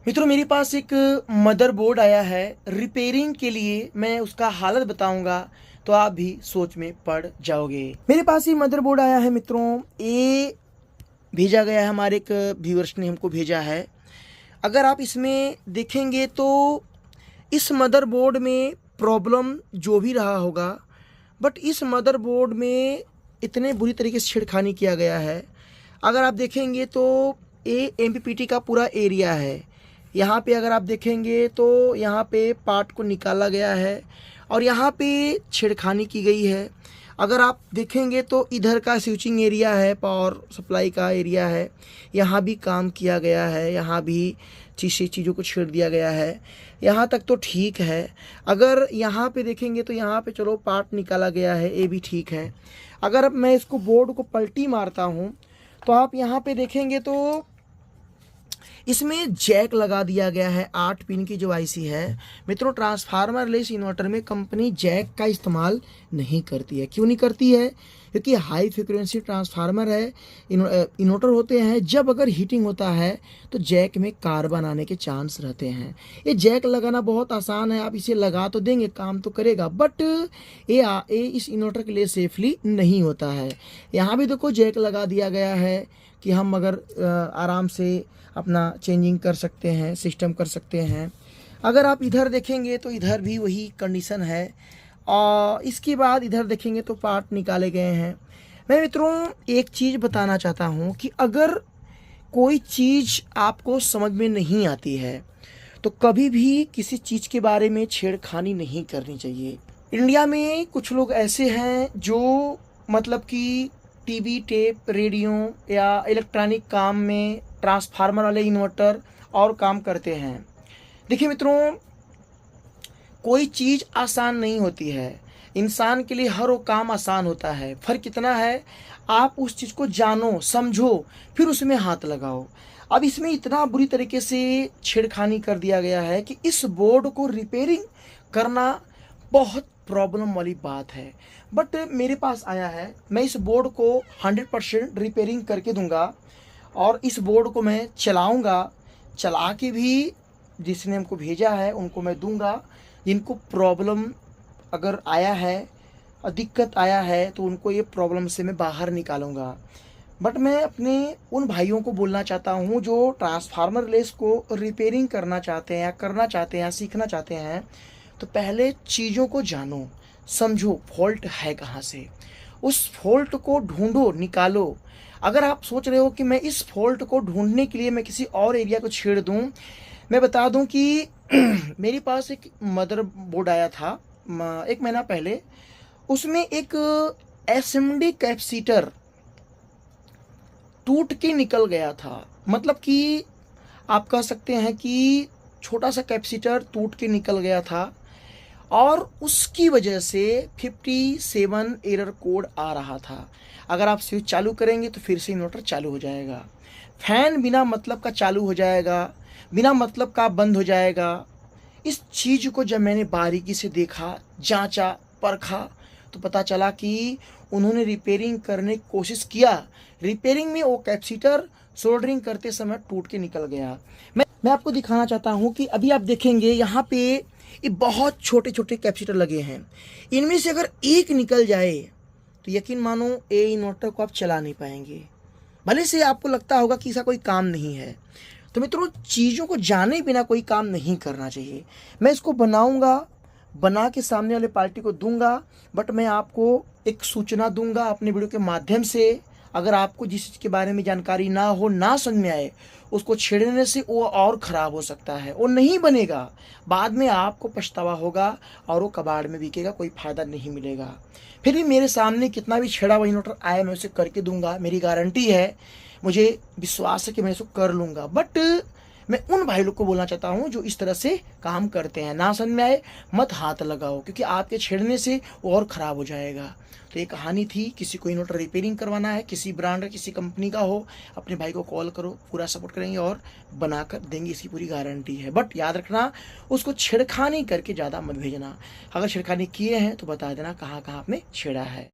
मित्रों, मेरे पास एक मदरबोर्ड आया है रिपेयरिंग के लिए। मैं उसका हालत बताऊंगा तो आप भी सोच में पड़ जाओगे। मेरे पास ये मदरबोर्ड आया है मित्रों। ये भेजा गया है, हमारे एक व्यूअर्स ने हमको भेजा है। अगर आप इसमें देखेंगे तो इस मदरबोर्ड में प्रॉब्लम जो भी रहा होगा, बट इस मदरबोर्ड में इतने बुरी तरीके से छेड़खानी किया गया है। अगर आप देखेंगे तो ये एमपीपीटी का पूरा एरिया है। यहाँ पे अगर आप देखेंगे तो यहाँ पे पार्ट को निकाला गया है और यहाँ पे छेड़खानी की गई है। अगर आप देखेंगे तो इधर का स्विचिंग एरिया है, पावर सप्लाई का एरिया है, यहाँ भी काम किया गया है, यहाँ भी चीज़ों को छेड़ दिया गया है। यहाँ तक तो ठीक है। अगर यहाँ पे देखेंगे तो यहाँ पे चलो पार्ट निकाला गया है, ये भी ठीक है। अगर अब मैं इसको बोर्ड को पलटी मारता हूँ तो आप यहाँ पे देखेंगे तो इसमें जैक लगा दिया गया है। 8 पिन की जो आईसी है मित्रों, ट्रांसफार्मर लेस इन्वर्टर में कंपनी जैक का इस्तेमाल नहीं करती है। क्यों नहीं करती है? क्योंकि हाई फ्रिक्वेंसी ट्रांसफार्मर है, इन्वर्टर होते हैं। जब अगर हीटिंग होता है तो जैक में कार्बन आने के चांस रहते हैं। ये जैक लगाना बहुत आसान है, आप इसे लगा तो देंगे, काम तो करेगा, बट ये इस इन्वर्टर के लिए सेफली नहीं होता है। यहाँ भी देखो जैक लगा दिया गया है कि हम अगर आराम से अपना चेंजिंग कर सकते हैं, सिस्टम कर सकते हैं। अगर आप इधर देखेंगे तो इधर भी वही कंडीशन है। और इसके बाद इधर देखेंगे तो पार्ट निकाले गए हैं। मैं मित्रों एक चीज़ बताना चाहता हूँ कि अगर कोई चीज़ आपको समझ में नहीं आती है तो कभी भी किसी चीज़ के बारे में छेड़खानी नहीं करनी चाहिए। इंडिया में कुछ लोग ऐसे हैं जो मतलब कि टीवी, टेप, रेडियो या इलेक्ट्रॉनिक काम में ट्रांसफार्मर वाले इन्वर्टर और काम करते हैं। देखिए मित्रों, कोई चीज़ आसान नहीं होती है। इंसान के लिए हर वो काम आसान होता है। फ़र्क कितना है, आप उस चीज़ को जानो, समझो, फिर उसमें हाथ लगाओ। अब इसमें इतना बुरी तरीके से छेड़खानी कर दिया गया है कि इस बोर्ड को रिपेयरिंग करना बहुत प्रॉब्लम वाली बात है। बट मेरे पास आया है, मैं इस बोर्ड को 100% रिपेयरिंग करके दूंगा और इस बोर्ड को मैं चलाऊंगा, चला के भी जिसने हमको भेजा है उनको मैं दूंगा। जिनको प्रॉब्लम अगर आया है और दिक्कत आया है तो उनको ये प्रॉब्लम से मैं बाहर निकालूंगा। बट मैं अपने उन भाइयों को बोलना चाहता हूँ जो ट्रांसफार्मर लेस को रिपेयरिंग करना चाहते हैं या करना चाहते हैं या सीखना चाहते हैं, तो पहले चीज़ों को जानो, समझो फॉल्ट है कहाँ से, उस फॉल्ट को ढूंढो, निकालो। अगर आप सोच रहे हो कि मैं इस फॉल्ट को ढूंढने के लिए मैं किसी और एरिया को छेड़ दूं, मैं बता दूं कि मेरे पास एक मदर बोर्ड आया था 1 महीना पहले। उसमें एक एसएमडी कैपेसिटर टूट के निकल गया था। मतलब कि आप कह सकते हैं कि छोटा सा कैपेसिटर टूट के निकल गया था और उसकी वजह से 57 एरर कोड आ रहा था। अगर आप स्विच चालू करेंगे तो फिर से इन्वर्टर चालू हो जाएगा। फैन बिना मतलब का चालू हो जाएगा, बिना मतलब का बंद हो जाएगा। इस चीज़ को जब मैंने बारीकी से देखा, जांचा, परखा, तो पता चला कि उन्होंने रिपेयरिंग करने की कोशिश किया। रिपेयरिंग में वो कैपेसिटर सोल्डरिंग करते समय टूट के निकल गया। मैं आपको दिखाना चाहता हूँ कि अभी आप देखेंगे यहाँ पे ये बहुत छोटे छोटे कैपेसिटर लगे हैं। इनमें से अगर एक निकल जाए तो यकीन मानो ये इन्वर्टर को आप चला नहीं पाएंगे। भले से आपको लगता होगा कि इसका कोई काम नहीं है। तो मित्रों, चीज़ों को जाने बिना कोई काम नहीं करना चाहिए। मैं इसको बनाऊंगा, बना के सामने वाले पार्टी को दूंगा, बट मैं आपको एक सूचना दूंगा अपने वीडियो के माध्यम से। अगर आपको जिस चीज़ के बारे में जानकारी ना हो, ना समझ में आए, उसको छेड़ने से वो और ख़राब हो सकता है, वो नहीं बनेगा। बाद में आपको पछतावा होगा और वो कबाड़ में बिकेगा, कोई फ़ायदा नहीं मिलेगा। फिर भी मेरे सामने कितना भी छेड़ा हुआ इन्वर्टर आए, मैं उसे करके दूंगा, मेरी गारंटी है, मुझे विश्वास है कि मैं इसको कर लूँगा। बट मैं उन भाई लोग को बोलना चाहता हूँ जो इस तरह से काम करते हैं, ना समझ में आए मत हाथ लगाओ, क्योंकि आपके छेड़ने से वो और ख़राब हो जाएगा। तो ये कहानी थी। किसी को इन्वर्टर रिपेयरिंग करवाना है, किसी ब्रांड, किसी कंपनी का हो, अपने भाई को कॉल करो, पूरा सपोर्ट करेंगे और बना कर देंगे, इसकी पूरी गारंटी है। बट याद रखना, उसको छेड़खानी करके ज़्यादा मत भेजना। अगर छेड़खानी किए हैं तो बता देना कहाँ कहाँ आपने छेड़ा है।